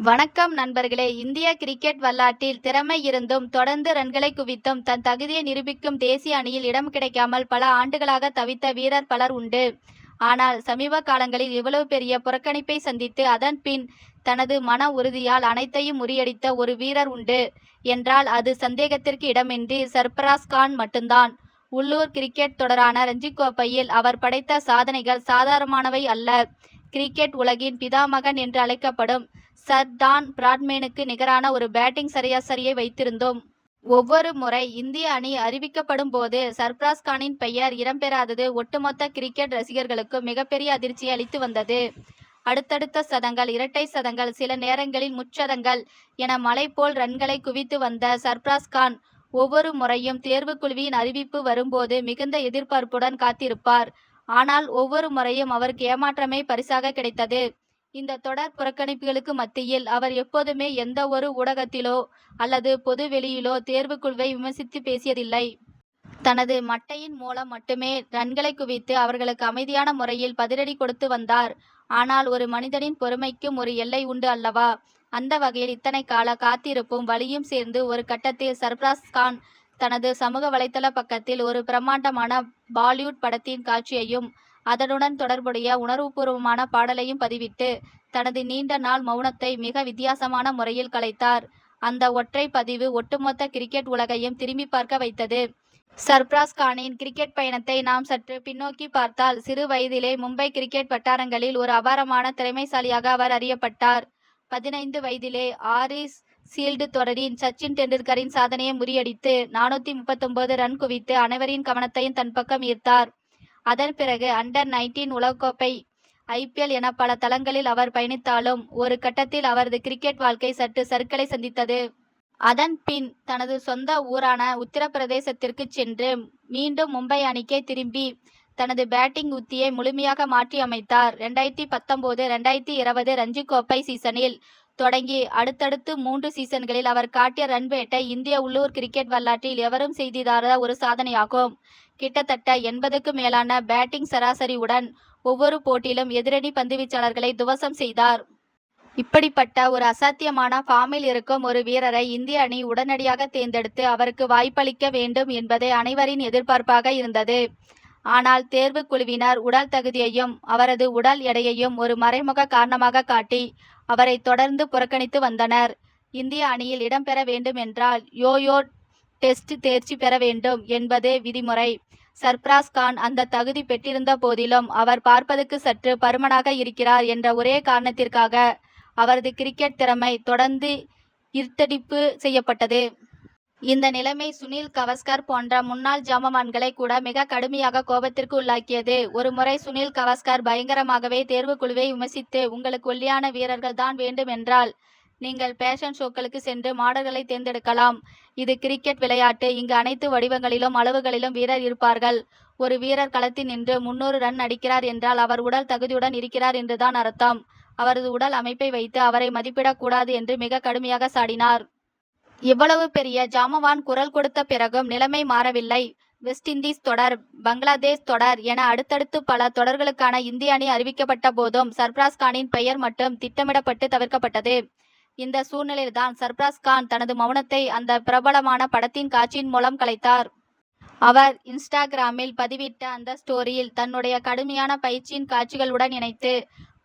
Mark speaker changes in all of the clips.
Speaker 1: வணக்கம் நண்பர்களே. இந்திய கிரிக்கெட் வரலாற்றில் திறமை இருந்தும் தொடர்ந்து ரன்களை குவித்தும் தன் தகுதியை நிரூபிக்கும் தேசிய அணியில் இடம் கிடைக்காமல் பல ஆண்டுகளாக தவித்த வீரர் பலர் உண்டு. ஆனால் சமீப காலங்களில் இவ்வளவு பெரிய புறக்கணிப்பை சந்தித்து அதன் பின் தனது மன உறுதியால் அனைத்தையும் முறியடித்த ஒரு வீரர் உண்டு என்றால் அது சந்தேகத்திற்கு இடமின்றி சர்பராஸ் கான் மட்டும்தான். உள்ளூர் கிரிக்கெட் தொடரான ரஞ்சி கோப்பையில் அவர் படைத்த சாதனைகள் சாதாரணமானவை அல்ல. கிரிக்கெட் உலகின் பிதாமகன் என்று அழைக்கப்படும் சர் டான் பிராட்மேனுக்கு நிகரான ஒரு பேட்டிங் சராசரியை வைத்திருந்தோம். ஒவ்வொரு முறை இந்திய அணி அறிவிக்கப்படும் போது சர்பராஸ் கானின் பெயர் இடம்பெறாதது ஒட்டுமொத்த கிரிக்கெட் ரசிகர்களுக்கும் மிகப்பெரிய அதிர்ச்சியை அளித்து வந்தது. அடுத்தடுத்த சதங்கள், இரட்டை சதங்கள், சில நேரங்களில் முச்சதங்கள் என மலை போல் ரன்களை குவித்து வந்த சர்பராஸ் கான் ஒவ்வொரு முறையும் தேர்வுக்குழுவின் அறிவிப்பு வரும்போது மிகுந்த எதிர்பார்ப்புடன் காத்திருப்பார். ஆனால் ஒவ்வொரு முறையும் அவருக்கு ஏமாற்றமே பரிசாக கிடைத்தது. இந்த தொடர் புறக்கணிப்புகளுக்கு மத்தியில் அவர் எப்போதுமே எந்த ஒரு ஊடகத்திலோ அல்லது பொது வெளியிலோ தேர்வுக்குழுவை விமர்சித்து பேசியதில்லை. தனது மட்டையின் மூலம் மட்டுமே ரன்களை குவித்து அவர்களுக்கு அமைதியான முறையில் பதிலடி கொடுத்து வந்தார். ஆனால் ஒரு மனிதனின் பொறுமைக்கும் ஒரு எல்லை உண்டு அல்லவா? அந்த வகையில் இத்தனை கால காத்திருப்பும் வலியும் சேர்ந்து ஒரு கட்டத்தில் சர்பராஸ் கான் தனது சமூக வலைத்தள பக்கத்தில் ஒரு பிரம்மாண்டமான பாலிவுட் படத்தின் காட்சியையும் அதனுடன் தொடர்புடைய உணர்வுபூர்வமான பாடலையும் பதிவிட்டு தனது நீண்ட நாள் மௌனத்தை மிக வித்தியாசமான முறையில் கலைத்தார். அந்த ஒற்றை பதிவு ஒட்டுமொத்த கிரிக்கெட் உலகையும் திரும்பி பார்க்க வைத்தது. சர்பராஸ் கானின் கிரிக்கெட் பயணத்தை நாம் சற்று பின்னோக்கி பார்த்தால், சிறு வயதிலே மும்பை கிரிக்கெட் வட்டாரங்களில் ஒரு அபாரமான திறமைசாலியாக அவர் அறியப்பட்டார். 15 வயதிலே ஆரிஸ் சீல்டு தொடரின் சச்சின் டெண்டுல்கரின் சாதனையை முறியடித்து 439 ரன் குவித்து அனைவரின் கவனத்தையும் தன் பக்கம் ஈர்த்தார். அதன் பிறகு அண்டர்-19 உலகக்கோப்பை, IPL என பல தளங்களில் அவர் பயணித்தாலும் ஒரு கட்டத்தில் அவரது கிரிக்கெட் வாழ்க்கை சற்று சறுக்கலை சந்தித்தது. அதன் பின் தனது சொந்த ஊரான உத்தரப்பிரதேசத்திற்கு சென்று மீண்டும் மும்பை அணிக்கே திரும்பி தனது பேட்டிங் உத்தியை முழுமையாக மாற்றி அமைத்தார். 2019-2020 ரஞ்சி கோப்பை சீசனில் தொடங்கி அடுத்தடுத்து 3 சீசன்களில் அவர் காட்டிய ரன் வேட்டை இந்திய உள்ளூர் கிரிக்கெட் வரலாற்றில் எவரும் செய்திடாத ஒரு சாதனையாகும். கிட்டத்தட்ட 80க்கும் மேலான பேட்டிங் சராசரியுடன் ஒவ்வொரு போட்டியிலும் எதிரணி பந்துவீச்சாளர்களை துவசம் செய்தார். இப்படிப்பட்ட ஒரு அசாத்தியமான ஃபார்மில் இருக்கும் ஒரு வீரரை இந்திய அணி உடனடியாக தேர்ந்தெடுத்து அவருக்கு வாய்ப்பளிக்க வேண்டும் என்பதே அனைவரின் எதிர்பார்ப்பாக இருந்தது. ஆனால் தேர்வுக் குழுவினர் உடல் தகுதியையும் அவரது உடல் எடையையும் ஒரு மறைமுக காரணமாக காட்டி அவரை தொடர்ந்து புறக்கணித்து வந்தனர். இந்திய அணியில் இடம்பெற வேண்டும் என்றால் யோயோ டெஸ்ட் தேர்ச்சி பெற வேண்டும் என்பது விதிமுறை. சர்பராஸ் கான் அந்த தகுதி பெற்றிருந்த போதிலும் அவர் பார்ப்பதற்கு சற்று பருமனாக இருக்கிறார் என்ற ஒரே காரணத்திற்காக அவரது கிரிக்கெட் திறமை தொடர்ந்து இருட்டடிப்பு செய்யப்பட்டது. இந்த நிலைமை சுனில் கவாஸ்கர் போன்ற முன்னாள் ஜாம்பவான்களை கூட மிக கடுமையாக கோபத்திற்கு உள்ளாக்கியது. ஒரு முறை சுனில் கவாஸ்கர் பயங்கரமாகவே தேர்வுக்குழுவை விமர்சித்து, உங்களுக்கு ஒல்லியான வீரர்கள் தான் வேண்டும் என்றால் நீங்கள் பேஷன் ஷோக்களுக்கு சென்று மாடல்களை தேர்ந்தெடுக்கலாம். இது கிரிக்கெட் விளையாட்டு. இங்கு அனைத்து வடிவங்களிலும் அளவுகளிலும் வீரர் இருப்பார்கள். ஒரு வீரர் களத்தில் நின்று 300 ரன் அடிக்கிறார் என்றால் அவர் உடல் தகுதியுடன் இருக்கிறார் என்றுதான் அர்த்தம். அவரது உடல் அமைப்பை வைத்து அவரை மதிப்பிடக்கூடாது என்று மிக கடுமையாக சாடினார். இவ்வளவு பெரிய ஜாம்பவான் குரல் கொடுத்த பிறகும் நிலைமை மாறவில்லை. வெஸ்ட் இண்டீஸ் தொடர், பங்களாதேஷ் தொடர் என அடுத்தடுத்து பல தொடர்களுக்கான இந்திய அணி அறிவிக்கப்பட்ட போதும் சர்பராஸ் கானின் பெயர் மட்டும் திட்டமிடப்பட்டு தவிர்க்கப்பட்டது. இந்த சூழ்நிலையில்தான் சர்பராஸ் கான் தனது மௌனத்தை அந்த பிரபலமான படத்தின் காட்சியின் மூலம் கலைத்தார். அவர் இன்ஸ்டாகிராமில் பதிவிட்ட அந்த ஸ்டோரியில் தன்னுடைய கடுமையான பயிற்சியின் காட்சிகளுடன் இணைத்து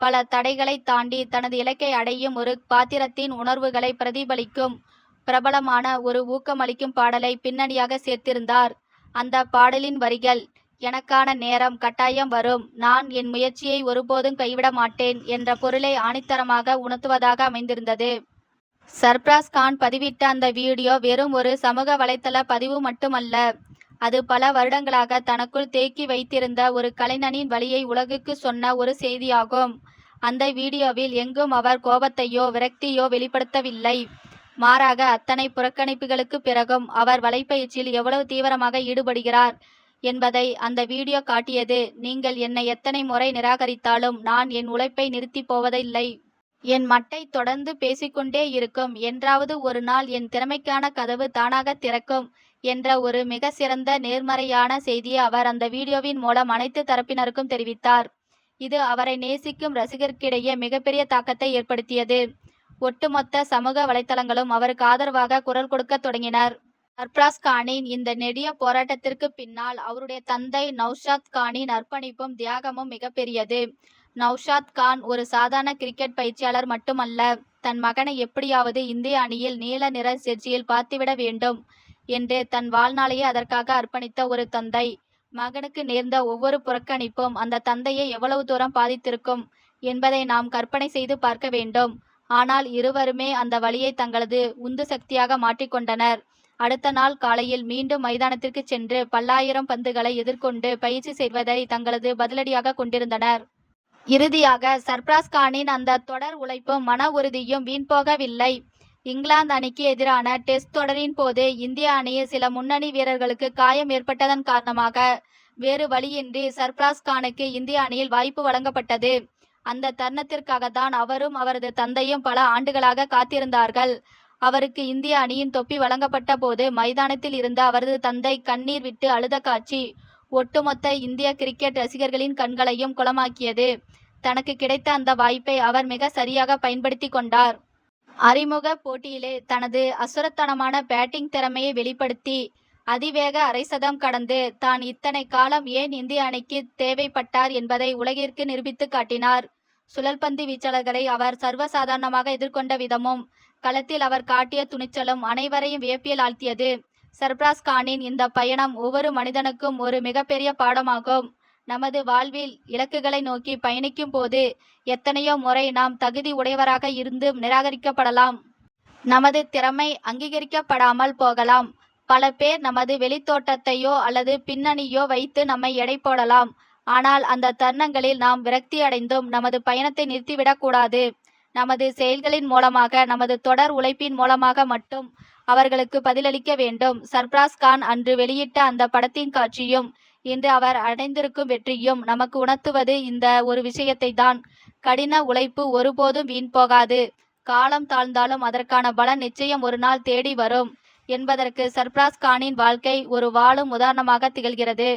Speaker 1: பல தடைகளை தாண்டி தனது இலக்கை அடையும் ஒரு பாத்திரத்தின் உணர்வுகளை பிரதிபலிக்கும் பிரபலமான ஒரு ஊக்கமளிக்கும் பாடலை பின்னணியாக சேர்த்திருந்தார். அந்த பாடலின் வரிகள், எனக்கான நேரம் கட்டாயம் வரும், நான் என் முயற்சியை ஒருபோதும் கைவிட மாட்டேன் என்ற பொருளை ஆணித்தரமாக உணர்த்துவதாக அமைந்திருந்தது. சர்பராஸ் கான் பதிவிட்ட அந்த வீடியோ வெறும் ஒரு சமூக வலைத்தள பதிவு மட்டுமல்ல. அது பல வருடங்களாக தனக்குள் தேக்கி வைத்திருந்த ஒரு கலைஞனின் வழியை உலகுக்கு சொன்ன ஒரு செய்தியாகும். அந்த வீடியோவில் எங்கும் அவர் கோபத்தையோ விரக்தியோ வெளிப்படுத்தவில்லை. மாறாக அத்தனை புறக்கணிப்புகளுக்கு பிறகும் அவர் வலைப்பயிற்சியில் எவ்வளவு தீவிரமாக ஈடுபடுகிறார் என்பதை அந்த வீடியோ காட்டியது. நீங்கள் என்னை எத்தனை முறை நிராகரித்தாலும் நான் என் உழைப்பை நிறுத்தி போவதில்லை. என் மட்டை தொடர்ந்து பேசிக்கொண்டே இருக்கும். என்றாவது ஒரு நாள் என் திறமைக்கான கதவு தானாக திறக்கும் என்ற ஒரு மிக சிறந்த நேர்மறையான செய்தியை அவர் அந்த வீடியோவின் மூலம் அனைத்து தரப்பினருக்கும் தெரிவித்தார். இது அவரை நேசிக்கும் ரசிகர்களிடையே மிகப்பெரிய தாக்கத்தை ஏற்படுத்தியது. ஒட்டுமொத்த சமூக வலைத்தளங்களும் அவருக்கு ஆதரவாக குரல் கொடுக்கத் தொடங்கினர். சர்பராஸ் கானின் இந்த நெடிய போராட்டத்திற்கு பின்னால் அவருடைய தந்தை நௌஷாத் கானின் அர்ப்பணிப்பும் தியாகமும் மிகப்பெரியது. நௌஷாத் கான் ஒரு சாதாரண கிரிக்கெட் பயிற்சியாளர் மட்டுமல்ல, தன் மகனை எப்படியாவது இந்திய அணியில் நீல நிற ஜெர்சியில் பார்த்துவிட வேண்டும் என்று தன் வாழ்நாளையே அதற்காக அர்ப்பணித்த ஒரு தந்தை. மகனுக்கு நேர்ந்த ஒவ்வொரு புறக்கணிப்பும் அந்த தந்தையை எவ்வளவு தூரம் பாதித்திருக்கும் என்பதை நாம் கற்பனை செய்து பார்க்க வேண்டும். ஆனால் இருவருமே அந்த வலியை தங்களது உந்து சக்தியாக மாற்றிக்கொண்டனர். அடுத்த நாள் காலையில் மீண்டும் மைதானத்திற்கு சென்று பல்லாயிரம் பந்துகளை எதிர்கொண்டு பயிற்சி செய்வதை தங்களது பதிலடியாக கொண்டிருந்தனர். இறுதியாக சர்பராஸ் கானின் அந்த தொடர் உழைப்பும் மன உறுதியும் வீண்போகவில்லை. இங்கிலாந்து அணிக்கு எதிரான டெஸ்ட் தொடரின் போது இந்திய அணியில் சில முன்னணி வீரர்களுக்கு காயம் ஏற்பட்டதன் காரணமாக வேறு வழியின்றி சர்பராஸ் கானுக்கு இந்திய அணியில் வாய்ப்பு வழங்கப்பட்டது. அந்த தருணத்திற்காகத்தான் அவரும் அவரது தந்தையும் பல ஆண்டுகளாக காத்திருந்தார்கள். அவருக்கு இந்திய அணியின் தொப்பி வழங்கப்பட்ட போது மைதானத்தில் இருந்த அவரது தந்தை கண்ணீர் விட்டு அழுத காட்சி ஒட்டுமொத்த இந்திய கிரிக்கெட் ரசிகர்களின் கண்களையும் குளமாக்கியது. தனக்கு கிடைத்த அந்த வாய்ப்பை அவர் மிக சரியாக பயன்படுத்தி கொண்டார். அறிமுக போட்டியிலே தனது அசுரத்தனமான பேட்டிங் திறமையை வெளிப்படுத்தி அதிவேக அரைசதம் கடந்து தான் இத்தனை காலம் ஏன் இந்திய அணிக்கு தேவைப்பட்டார் என்பதை உலகிற்கு நிரூபித்து காட்டினார். சுழல்பந்து வீச்சாளர்களை அவர் சர்வசாதாரணமாக எதிர்கொண்ட விதமும் களத்தில் அவர் காட்டிய துணிச்சலும் அனைவரையும் வியப்பில் ஆழ்த்தியது. சர்பராஸ் கானின் இந்த பயணம் ஒவ்வொரு மனிதனுக்கும் ஒரு மிகப்பெரிய பாடமாகும். நமது வாழ்வில் இலக்குகளை நோக்கி பயணிக்கும் போது எத்தனையோ முறை நாம் தகுதி உடையவராக இருந்தும் நிராகரிக்கப்படலாம். நமது திறமை அங்கீகரிக்கப்படாமல் போகலாம். பல பேர் நமது வெளித்தோட்டத்தையோ அல்லது பின்னணியோ வைத்து நம்மை எடை போடலாம். ஆனால் அந்த தருணங்களில் நாம் விரக்தி அடைந்தும் நமது பயணத்தை நிறுத்திவிடக்கூடாது. நமது செயல்களின் மூலமாக, நமது தொடர் உழைப்பின் மூலமாக மட்டும் அவர்களுக்கு பதிலளிக்க வேண்டும். சர்பராஸ் கான் அன்று வெளியிட்ட அந்த படத்தின் காட்சியும் இன்று அவர் அடைந்திருக்கும் வெற்றியும் நமக்கு உணர்த்துவது இந்த ஒரு விஷயத்தை தான். கடின உழைப்பு ஒருபோதும் வீண் போகாது. காலம் தாழ்ந்தாலும் அதற்கான பலன் நிச்சயம் ஒரு நாள் தேடி வரும் என்பதற்கு சர்பராஸ் கானின் வாழ்க்கை ஒரு வாழும் உதாரணமாக திகழ்கிறது.